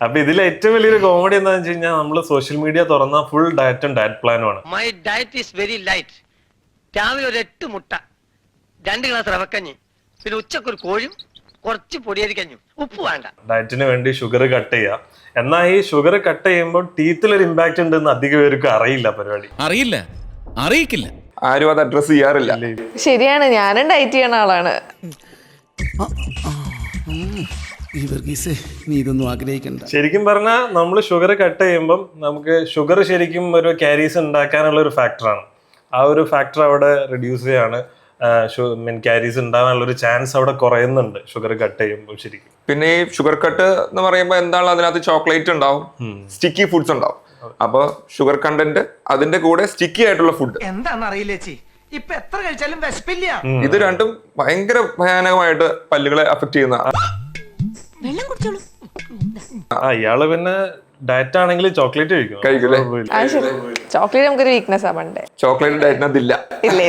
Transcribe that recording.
അപ്പൊ ഇതിൽ ഏറ്റവും വലിയൊരു കോമഡി എന്താണെന്ന് വെച്ച് കഴിഞ്ഞാൽ നമ്മള് സോഷ്യൽ മീഡിയ തുറന്ന ഫുൾ ഡയറ്റും ഡയറ്റ് പ്ലാനുമാണ്. My diet is very light. രാവിലെ ഒരു 8 മുട്ട, 2 ഗ്ലാസ് റവക്കഞ്ഞി, പിന്നെ ഉച്ചക്കൊരു കോഴും കുറച്ച് പൊടിയരിക്കഞ്ഞും, ഉപ്പ് വേണ്ട. ഡയറ്റിന് വേണ്ടി ഷുഗർ കട്ട് ചെയ്യുക. എന്നാൽ ഈ ഷുഗർ കട്ട് ചെയ്യുമ്പോൾ ടീത്തിലൊരു ഇമ്പാക്ട് ഉണ്ടെന്ന് അധികം പേർക്ക് അറിയില്ല. പരിപാടി അറിയിക്കില്ല, ആരും അത് അഡ്രസ് ചെയ്യാറില്ല. ശരിയാണ്, ഞാനും ഡയറ്റ് ചെയ്യണ ആളാണ്. നീ ഇതൊന്നും ആഗ്രഹിക്കണ്ട. ശരിക്കും പറഞ്ഞാൽ നമ്മൾ ഷുഗർ കട്ട് ചെയ്യുമ്പം നമുക്ക് ഷുഗർ ശരിക്കും ഒരു ക്യാരീസ് ഉണ്ടാക്കാനുള്ള ഒരു ഫാക്ടറാണ്. ആ ഒരു ഫാക്ടർ അവിടെ റെഡ്യൂസ് ചെയ്യാണ്. ക്യാരീസ് ഉണ്ടാകാനുള്ള ഒരു ചാൻസ് അവിടെ കുറയുന്നുണ്ട് ഷുഗർ കട്ട് ചെയ്യുമ്പോൾ ശരിക്കും. പിന്നെ ഈ ഷുഗർ കട്ട് എന്ന് പറയുമ്പോൾ എന്താണ്, അതിനകത്ത് ചോക്ലേറ്റ് ഉണ്ടാവും, സ്റ്റിക്കി ഫുഡ്സ് ഉണ്ടാവും. അപ്പൊ ഷുഗർ കണ്ടന്റ് അതിന്റെ കൂടെ സ്റ്റിക്കി ആയിട്ടുള്ള ഫുഡ് എന്താണെന്ന് അറിയില്ല ചേച്ചി, ഇപ്പൊ എത്ര കഴിച്ചാലും വിശപ്പില്ല. ഇത് രണ്ടും ഭയങ്കര ഭയാനകമായിട്ട് പല്ലുകളെ അഫക്ട് ചെയ്യുന്ന. ഇയാള് പിന്നെ ഡയറ്റ് ആണെങ്കിൽ ചോക്ലേറ്റ് കഴിക്കില്ലേ? ചോക്ലേറ്റ് നമുക്കൊരു വീക്ക്നെസ് ആ പണ്ടേ. ചോക്ലേറ്റ് ഡയറ്റിനകത്തില്ല. ഇല്ല.